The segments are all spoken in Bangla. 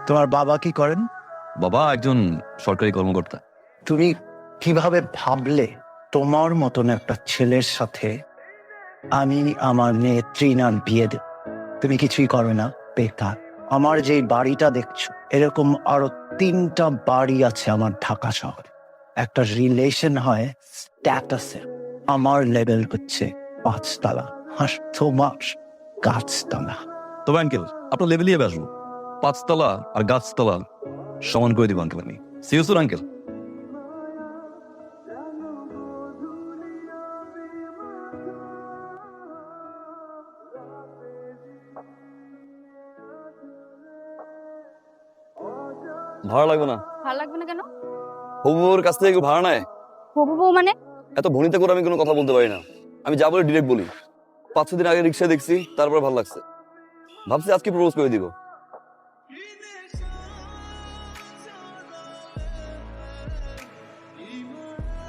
তোমার বাবা কি করেন? বাবা একজন সরকারি কর্মকর্তা। তুমি কিভাবে ভাবলে তোমার মতন একটা ছেলের সাথে আমি আমার মেয়ে ট্রিনার বিয়ে দেব? তুমি কিছুই করবে না, বেকার। আমার যে বাড়িটা দেখছো এরকম আরো 3টা বাড়ি আছে আমার ঢাকা শহরে। একটা রিলেশন হয় স্ট্যাটাসের। আমার লেভেল হচ্ছে 5 তলা, আর তোমার গাছতলা। তবে আঙ্কেল আপনার লেভেলই আসবো, 5 তলা আর গাছতলা সমান করে দিব আঙ্কেল। আমি সিরিয়াস আঙ্কেল। ভাড়া লাগবে না। ভালো লাগবে না কেন? হবুর কাছ থেকে কেউ ভাড়া নেয়? হবু বউ মানে? এত ভনিতে করে আমি কোনো কথা বলতে পারি না। আমি যা বলি ডিরেক্ট বলি। 5-6 দিন আগে রিক্সায় দেখছি, তারপরে ভালো লাগছে, ভাবছি আজকে প্রপোজ করে দিব।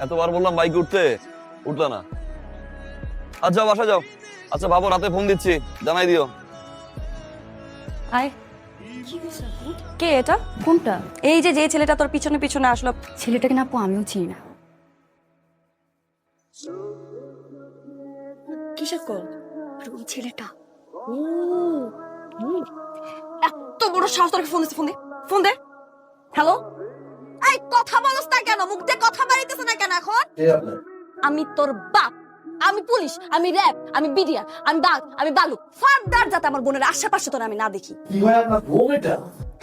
এতবার বললাম বাইক উঠতে, উঠলা না। আচ্ছা বাসা যাও। আচ্ছা ভাবো, রাতে ফোন দিচ্ছি, জানাই দিও। আয়। কে এটা? কোনটা? এই যে যে ছেলেটা তোর পিছনে পিছনে আসলো। ছেলেটাকে না আপু আমিও চিনি না। কিসের কল? ওই ছেলেটা। ও এত বড় সাহস তোর! ফোন দিছে, ফোন দে, ফোন দে। হ্যালো, এই কথা বলছ না কেন? মুখ দিয়ে কথা বাড়াইতেছ না কেন এখন? আমি তোর বাপ, আমি পুলিশ, আমি র‍্যাব, আমি বিডিআর, আমি বাঘ, আমি বালু। ফার্দার যাতে আমার বোনের আশেপাশে তোর আমি না দেখি। কি হয় আপনার বউ এটা?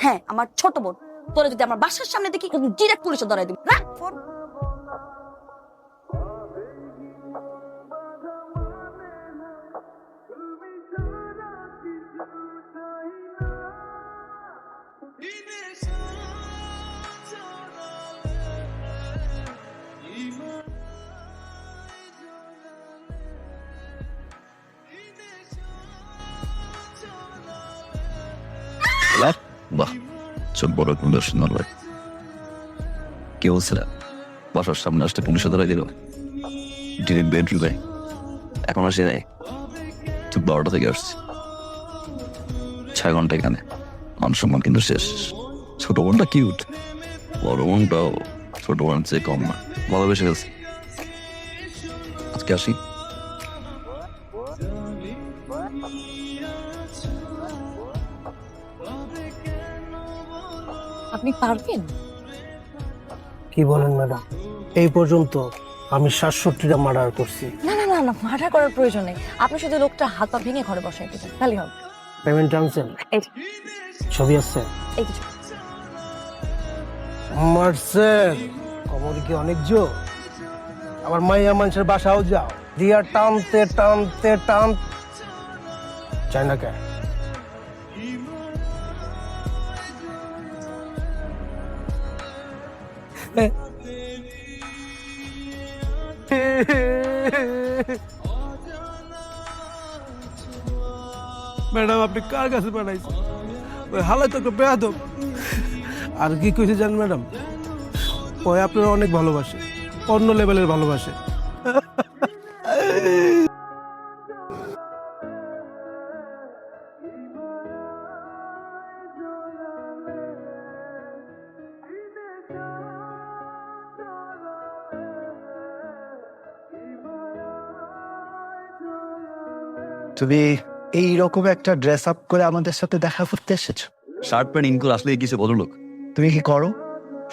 হ্যাঁ, আমার ছোট বোন। তোরে যদি আমার বাসার সামনে দেখি, ডিরেক্ট পুলিশে ধরাই দিব। রাখ ফোন। বাহ, চোখ বড় সুন্দর সুন্দর ভাই। কে বলছিল বাসার সামনে আসতে পুলিশে ধরাই দিল? ডিরেক্ট বেডরুমে। এখন আসে নাই, ঠিক 12টা থেকে আসছে, 6 ঘন্টা এখানে। মান সম্মান কিন্তু শেষ। ছোট বোনটা কিউট, বড় বোনটাও ছোট বোন চেয়ে কম না, ভালোবেসে গেছে। আজকে আসি। আপনি পারবেন? কি বলেন ম্যাডাম? এই পর্যন্ত আমি 67টা মার্ডার করছি। না না না না, মার্ডার করার প্রয়োজন নেই। আপনি শুধু লোকটা হাত পা ভেঙে ঘরে বসাই দিবেন, তাহলেই হবে। পেমেন্ট আনছেন? এই ছবি আছে? এই কিছু মারছেন? কবর কি অনেক জো? আবার মাইয়া মানুষের বাসাও যাও, দিয়া টানতে টানতে টান চাই না কে? ম্যাডাম আপনি কার কাছে পাঠাইছেন? ওই হালাই তো বেয়াদব। আর কি কইছে জান ম্যাডাম? ওই আপনারা অনেক ভালোবাসে, অন্য লেভেলের ভালোবাসে। তুমি এইরকম একটা ড্রেস আপ করে আমাদের সাথে দেখা করতে এসেছো? শার্ট প্যান্ট ইন করে আসলে কিছু ভদ্রলোক। তুমি কি করো?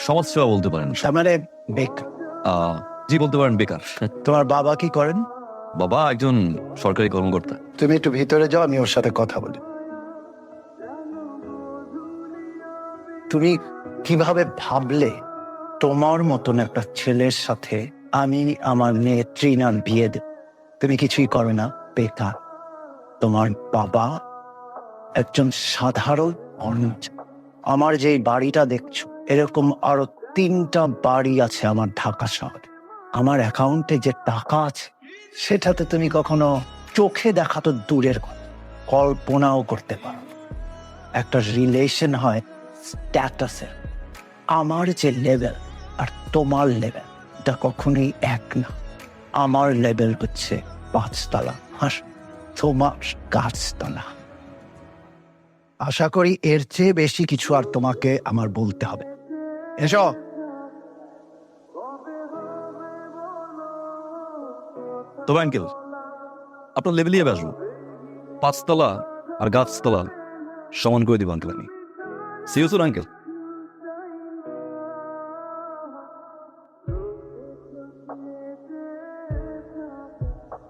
সমাজ সেবা বলতে পারেন। তার মানে বেকার। জি বলতে পারেন বেকার। তোমার বাবা কি করেন? বাবা একজন সরকারি কর্মকর্তা। তুমি একটু ভিতরে যাও, আমি ওর সাথে কথা বলি। তুমি কিভাবে ভাবলে তোমার মতন একটা ছেলের সাথে আমি আমার মেয়ে ট্রিনার বিয়ে দেব? তুমি কিছুই করবে না, বেকার। তোমার বাবা একজন সাধারণ মানুষ। আমার যে বাড়িটা দেখছো এরকম আরো 3টা বাড়ি আছে আমার ঢাকা শহরে। আমার অ্যাকাউন্টে যে টাকা আছে সেটাতে তুমি কখনো চোখে দেখা তো দূরের কথা, কল্পনাও করতে পারো না। একটা রিলেশন হয় স্ট্যাটাসের। আমার যে লেভেল আর তোমার লেভেল এটা কখনোই এক না। আমার লেভেল হচ্ছে 5 তলা, আর তোমার গাছতলা। আশা করি এর চেয়ে বেশি কিছু আর তোমাকে আমার বলতে হবে। এসো। তবে আঙ্কেল আপনার লেভেলই আসবো, 5 তলা আর গাছতলা সমান করে দিব আঙ্কেল আমি। Serious uncle?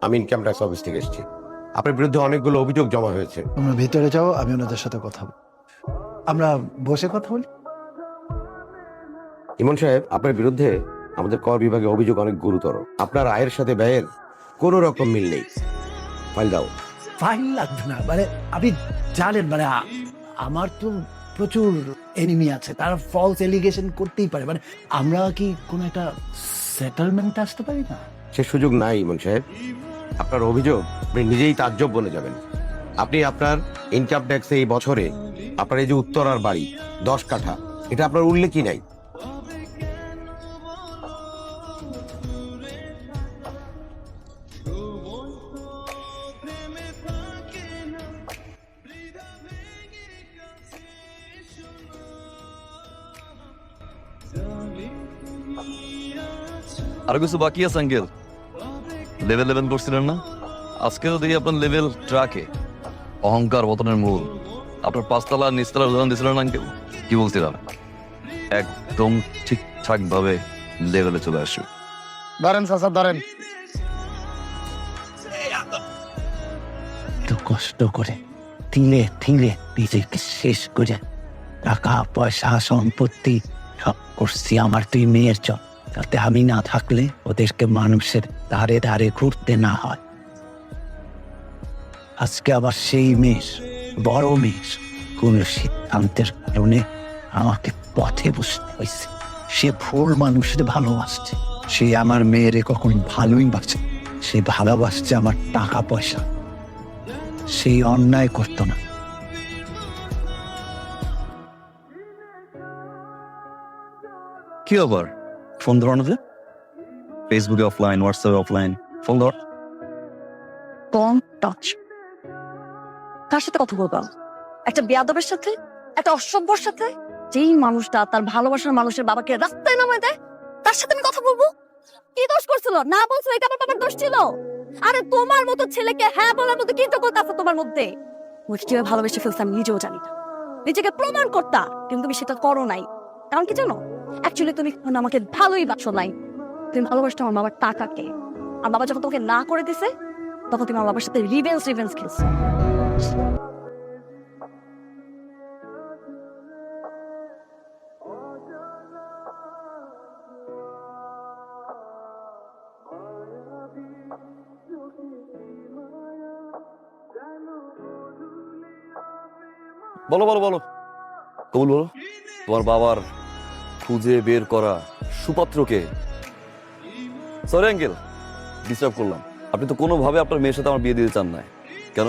আমি ইনকাম ট্যাক্স অফিস থেকে এসেছি। আপনার বিরুদ্ধে অনেকগুলো অভিযোগ জমা হয়েছে। তোমরা ভিতরে যাও, আমি ওনাদের সাথে কথা বলবো। আমরা বসে কথা বলি। ইমন সাহেব, আপনার বিরুদ্ধে আমাদের কর বিভাগে অভিযোগ অনেক গুরুতর। আপনার আয়ের সাথে ব্যয়ের কোনো রকম মিল নেই। ফাইল দাও। ফাইল লাগবে না, মানে আপনি জানেন, মানে আমার তো প্রচুর এনিমি আছে, তারা ফলস এলিগেশন করতেই পারে। মানে আমরা কি কোনো একটা সেটেলমেন্টে আসতে পারি না? সে সুযোগ নাই ইমন সাহেব। আপনার অভিযোগ আপনি নিজেই তাজ্জব বনে যাবেন। আপনি আপনার ইনকাম ট্যাক্সে এই বছরে আপনার এই যে উত্তরার বাড়ি 10 কাঠা, এটা আপনার উল্লেখই নাই। আরো কিছু বাকি আছে আঙ্কেল? লেভেল করছিলেন না, আজকেও দেখি আপনার লেভেল ট্রাকে। অহংকার পতনের মূল। আপনার 5 তলা আর নিচতলার উদাহরণ দিয়েছিলেন আঙ্কেল, কি বলছিলাম? একদম ঠিকঠাক ভাবে লেভেলে চলে আসবে। ধরেন চাচা, ধরেন। তো কষ্ট করে তিলে তিলে নিজেকে শেষ করে টাকা পয়সা সম্পত্তি সব করছি আমার 2 মেয়ের জন্য, যাতে আমি না থাকলে ওদেরকে মানুষের ধারে ধারে ঘুরতে না হয়। আজকে আবার সেই মেষ, বড় মেষ, কোন সিদ্ধান্তের কারণে আমাকে পথে বসতে হয়েছে। সে ভুল মানুষের ভালোবাসছে, সে আমার মেয়েরে কখন ভালোই বাসে, সে ভালোবাসছে আমার টাকা পয়সা। সেই অন্যায় করতো না। কি আবার ফোন ধরানো যে? ফেসবুকে অফলাইন, হোয়াটসঅ্যাপে অফলাইন, ফোন ধর। Don't touch. কার সাথে কথা বলবা? একটা বেয়াদবের সাথে, একটা অসভ্যর সাথে? যেই মানুষটা তার ভালোবাসার মানুষের বাবাকে রাস্তায় নামায় দেয়, তার সাথে আমি কথা বলবো? কি দোষ করছিল? না বলছো এটা আমার বাবার দোষ ছিল? আরে তোমার মতো ছেলেকে হ্যাঁ বলার মতো কি যোগ্যতা আছে তোমার মধ্যে? ওকে কিভাবে ভালোবেসে ফেলছে আমি নিজেও জানি না। নিজেকে প্রমাণ করতা, কিন্তু তুমি সেটা করো নাই। কারণ কি জানো? অ্যাকচুয়ালি তুমি আমাকে ভালোই বাসো নাই, তুমি ভালোবাসতো আমার বাবার টাকাকে। আর বাবা যখন তোমাকে না করে দিছে, তখন তুমি আমার বাবার সাথে রিভেঞ্জ খেলছো। বলো বলো বলো, কবুল বলো। তোমার বাবার খুঁজে বের করা সুপাত্রকে। সরি আঙ্কেল, ডিস্টার্ব করলাম। আপনি তো কোনোভাবে আপনার মেয়ের সাথে আমার বিয়ে দিতে চান না। কেন?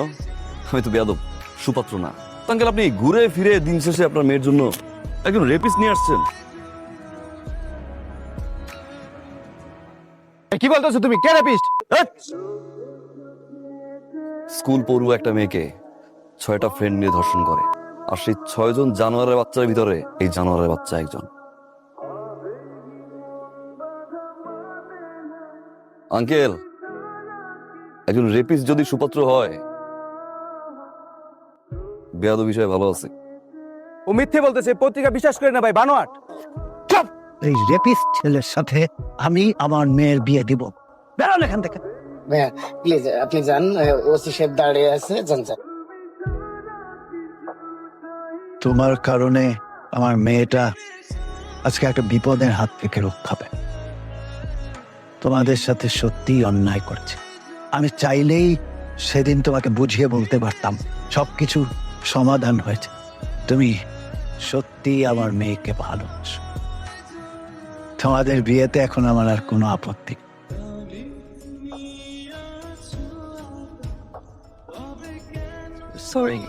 আমি তো বেয়াদব, সুপাত্র না। আঙ্কেল আপনি ঘুরে ফিরে দিন শেষে আপনার মেয়ের জন্য একজন রেপিস্ট নিয়ে আসছেন। কি বলতেছো তুমি? কে রেপিস্ট? স্কুল পড়ুয়া একটা মেয়েকে 6টা ফ্রেন্ড নিয়ে ধর্ষণ করে, আর সেই 6 জন জানোয়ারের বাচ্চার ভিতরে এই জানোয়ারের বাচ্চা একজন। আঙ্কেল, একজন রেপিস্ট যদি সুপাত্র হয়, বেয়াদ বিষয়ে ভালো আছে। ও মিথ্যে বলতেছে, পত্রিকা বিশ্বাস করে না ভাই, বানোয়াট। চুপ! এই রেপিস্ট ছেলের সাথে আমি আমার মেয়ের বিয়ে দিব। বেরোন এখান থেকে। ভাইয়া প্লিজ আপনি যান, ওসি সাহেব দাঁড়িয়ে আছে, যান যান। তোমার কারণে আমার মেয়েটা আজকে একটা বিপদের হাত থেকে রক্ষা পাবে। তোমাদের সাথে সত্যিই অন্যায় করছে। আমি চাইলেই সেদিন তোমাকে বুঝিয়ে বলতে পারতাম, সবকিছু সমাধান হয়েছে। তুমি সত্যিই আমার মেয়েকে ভালোবাসো। তোমাদের বিয়েতে এখন আমার আর কোনো আপত্তি নেই। সরি।